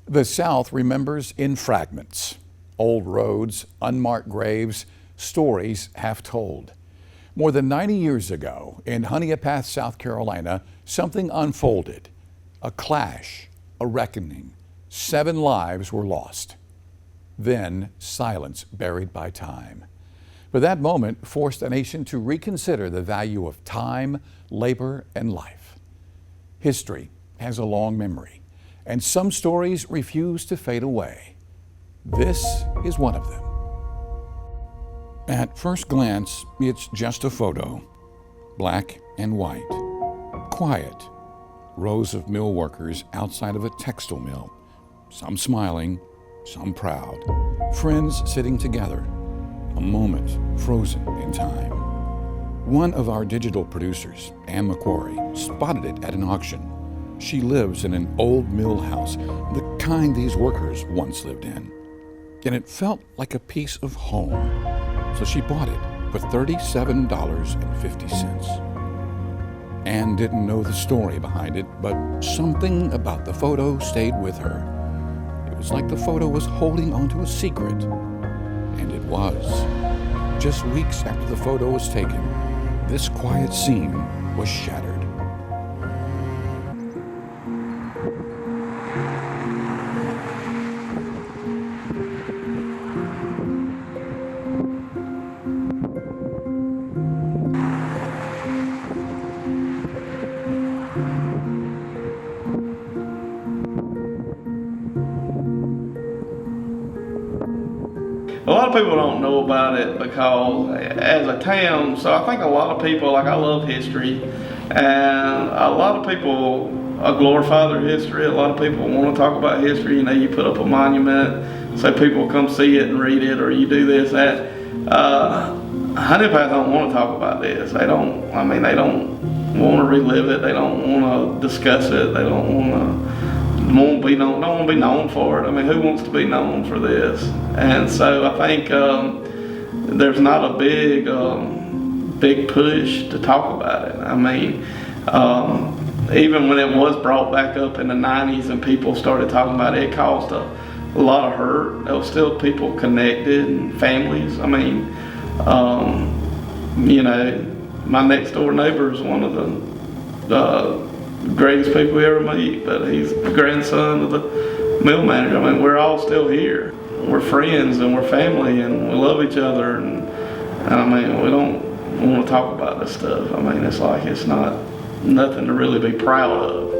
The South remembers in fragments. Old roads, unmarked graves, stories half told. More than 90 years ago, in Honeypath, South Carolina, something unfolded. A clash, a reckoning. 7 lives were lost. Then silence buried by time. But that moment forced a nation to reconsider the value of time, labor, and life. History has a long memory, and some stories refuse to fade away. This is one of them. At first glance, it's just a photo, black and white, quiet. Rows of mill workers outside of a textile mill, some smiling, some proud, friends sitting together, a moment frozen in time. One of our digital producers, Ann McQuarrie, spotted it at an auction. She lives in an old mill house, the kind these workers once lived in. And it felt like a piece of home. So she bought it for $37.50. Ann didn't know the story behind it, but something about the photo stayed with her. It was like the photo was holding onto a secret. And it was. Just weeks after the photo was taken, this quiet scene was shattered. A lot of people don't know about it because as a town, so I think a lot of people, like I love history, and a lot of people glorify their history. A lot of people want to talk about history. You know, you put up a monument so people come see it and read it, or you do this, that. Honeypath don't want to talk about this. They don't want to relive it. They don't want to discuss it. They don't want to be known for it. I mean, who wants to be known for this? And so I think there's not a big push to talk about it. I mean, even when it was brought back up in the 90s and people started talking about it, it caused a lot of hurt. There was still people connected and families. I mean, you know, my next door neighbor is one of the greatest people we ever meet, but he's the grandson of the mill manager. I mean, we're all still here. We're friends and we're family and we love each other, and I mean, we don't want to talk about this stuff. I mean, it's like it's nothing to really be proud of.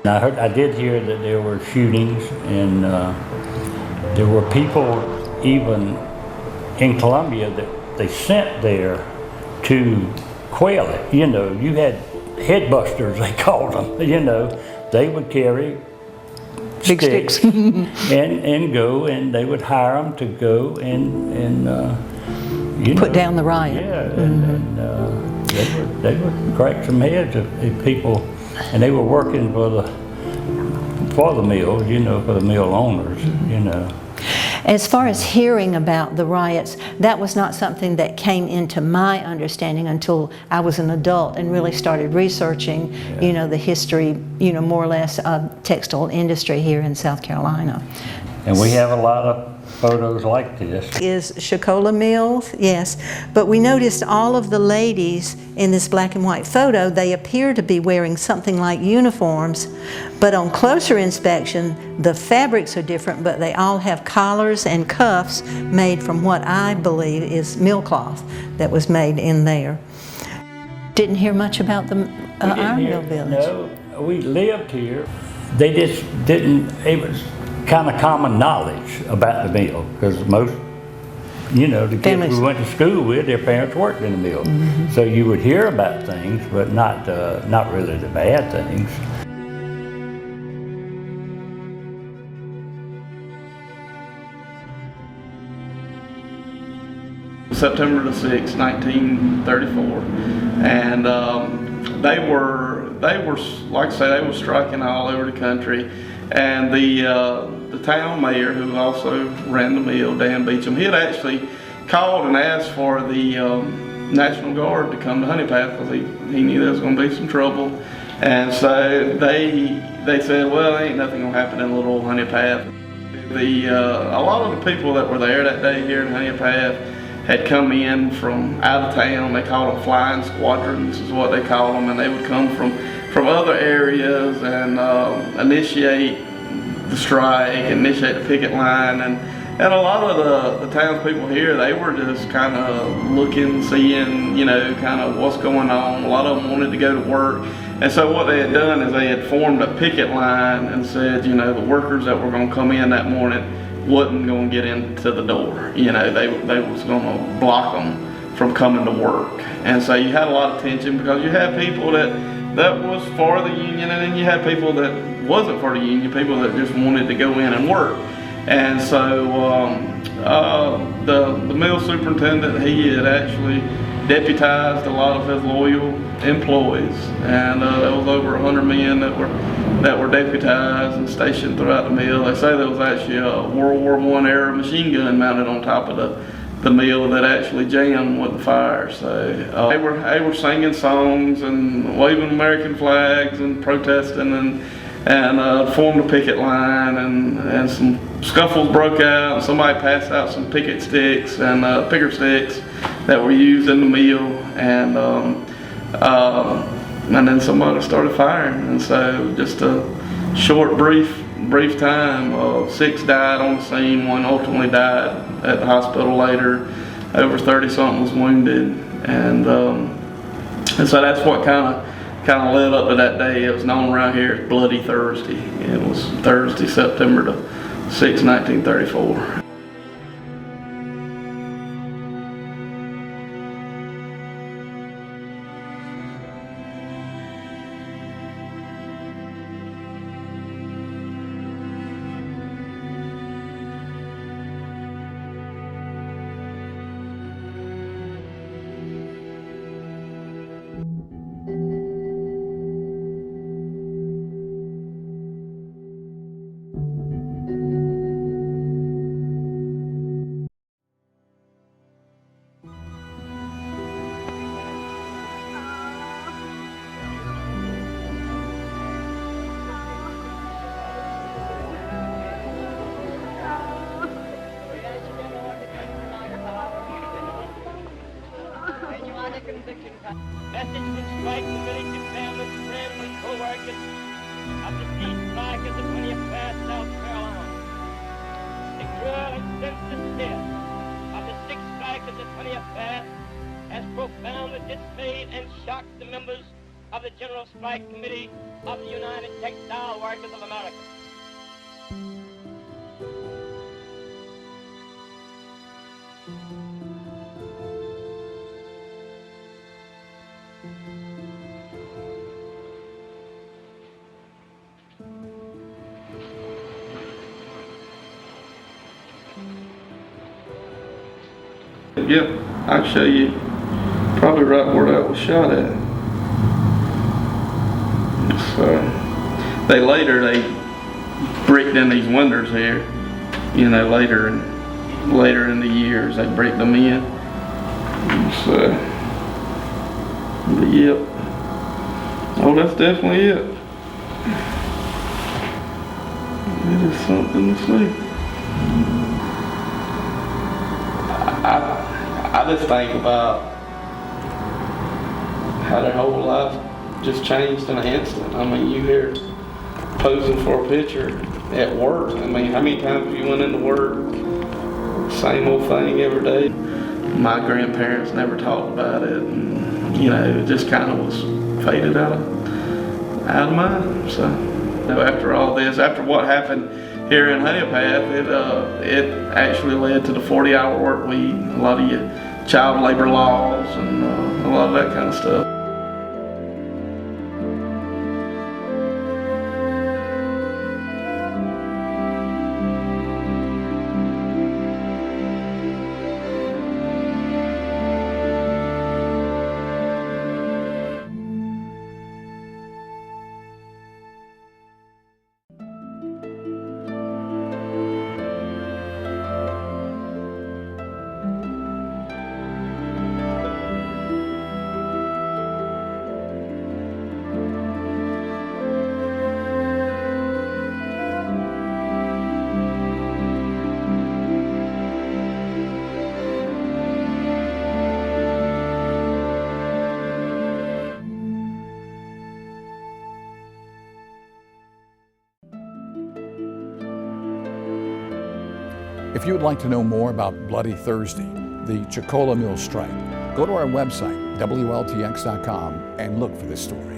I did hear that there were shootings, and there were people even in Columbia that they sent there to quell it. You know, you had headbusters, they called them. You know, they would carry big sticks and go, and they would hire them to go and you put know, down the riot. Yeah, and they would crack some heads of people. And they were working for the mill, you know, for the mill owners, you know. As far as hearing about the riots, that was not something that came into my understanding until I was an adult and really started researching, you know, the history, you know, more or less of textile industry here in South Carolina. And we have a lot of photos like this. Is Shakola Mills, yes. But we noticed all of the ladies in this black and white photo, they appear to be wearing something like uniforms, but on closer inspection, the fabrics are different, but they all have collars and cuffs made from what I believe is mill cloth that was made in there. Didn't hear much about the iron mill village. No, we lived here. They just didn't, it was kind of common knowledge about the mill, because most you know, the kids Families. we went to school with, their parents worked in the mill. So you would hear about things, but not really the bad things. September the 6th, 1934, and they were, like I say, they were striking all over the country. And the town mayor, who also ran the mill, Dan Beecham, he had actually called and asked for the National Guard to come to Honey Path because he knew there was going to be some trouble. And so they said, well, ain't nothing going to happen in little old Honey Path. A lot of the people that were there that day here in Honey Path had come in from out of town. They called them flying squadrons is what they called them, and they would come from other areas and initiate the strike, initiate the picket line, and a lot of the townspeople here, they were just kind of looking, seeing, you know, kind of what's going on. A lot of them wanted to go to work, and so what they had done is they had formed a picket line and said, you know, the workers that were going to come in that morning wasn't going to get into the door. You know, they was going to block them from coming to work. And so you had a lot of tension because you had people that was for the union, and then you had people that wasn't for the union, people that just wanted to go in and work. And so the mill superintendent, he had actually deputized a lot of his loyal employees, and there was over 100 men that were deputized and stationed throughout the mill. They say there was actually a World War I era machine gun mounted on top of the mill that actually jammed with the fire. So they were singing songs and waving American flags and protesting and formed a picket line, and some scuffles broke out, and somebody passed out some picket sticks and picker sticks that were used in the mill, and then somebody started firing. And so just a short, brief time, 6 died on the scene. 1 ultimately died at the hospital later. Over 30-something was wounded, and so that's what kind of led up to that day. It was known around here as Bloody Thursday. It was Thursday, September the 6th, 1934. Message from strike committee to families, friends, and co-workers of the peace strike at the 20th Path, South Carolina. The cruel and senseless death of the 6th strike at the 20th Path has profoundly dismayed and shocked the members of the General Strike Committee of the United Textile Workers of America. Yep, I'll show you probably right where that was shot at. So they bricked in these windows here, you know, later in the years they bricked them in. So, but yep, oh, that's definitely it. It is something to see. I just think about how their whole life just changed in an instant. I mean, you hear posing for a picture at work. I mean, how many times have you went into work, same old thing every day? My grandparents never talked about it, and you know, it just kind of was faded out of mind. So after all this, after what happened here in Honeypath, it actually led to the 40-hour work week, a lot of your child labor laws, and a lot of that kind of stuff. If you would like to know more about Bloody Thursday, the Chocola Mill strike, go to our website, WLTX.com, and look for this story.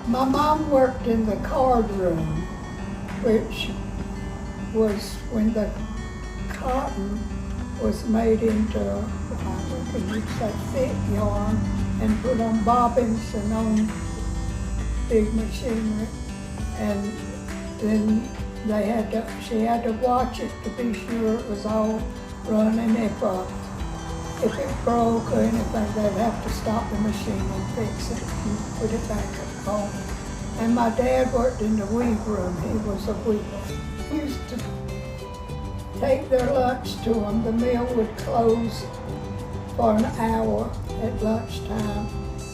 My mom worked in the card room, which was when the cotton was made into, I reckon you'd say thick yarn, and put on bobbins and on big machinery. And then she had to watch it to be sure it was all running. If it broke or anything, they'd have to stop the machine and fix it and put it back on. And my dad worked in the weave room. He was a weaver. He used to take their lunch to them. The mill would close for an hour at lunchtime,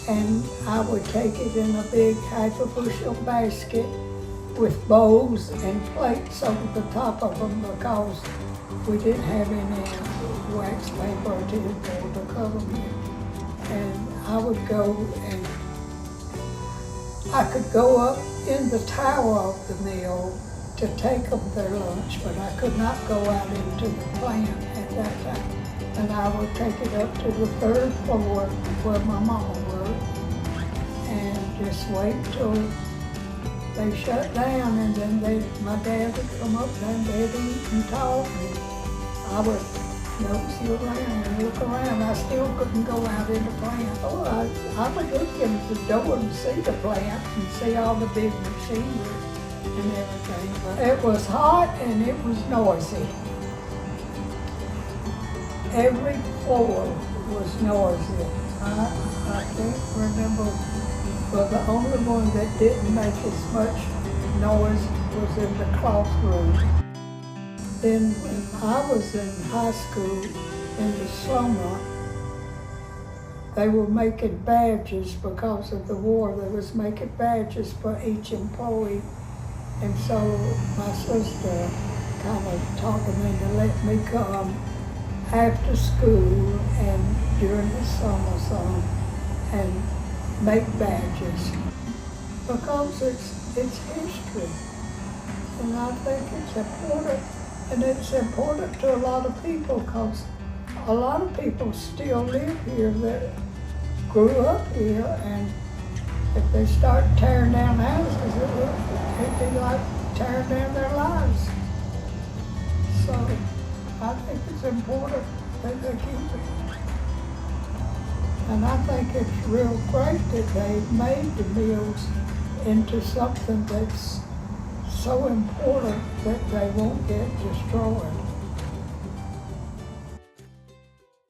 and I would take it in a big half-a-bushel basket with bowls and plates over the top of them, because we didn't have any wax paper or tinfoil to cover me. And I would go and I could go up in the tower of the mill to take them their lunch, but I could not go out into the plant at that time. And I would take it up to the 3rd floor where my mama worked and just wait till they shut down, and then my dad would come up and they'd eat and talk. And I would nosy around and look around. I still couldn't go out in the plant. Oh, I would look in the door and see the plant and see all the big machinery and everything. But it was hot and it was noisy. Every floor was noisy. I can't remember, but the only one that didn't make as much noise was in the cloth room. Then when I was in high school in the summer, they were making badges because of the war. They was making badges for each employee. And so my sister kind of talked me to let me come after school and during the summer some and make badges because it's history. And I think it's important. And it's important to a lot of people because a lot of people still live here that grew up here, and if they start tearing down houses, it'd be like tearing down their lives. So I think it's important that they keep it. And I think it's real great that they made the mills into something that's so important that they won't get destroyed.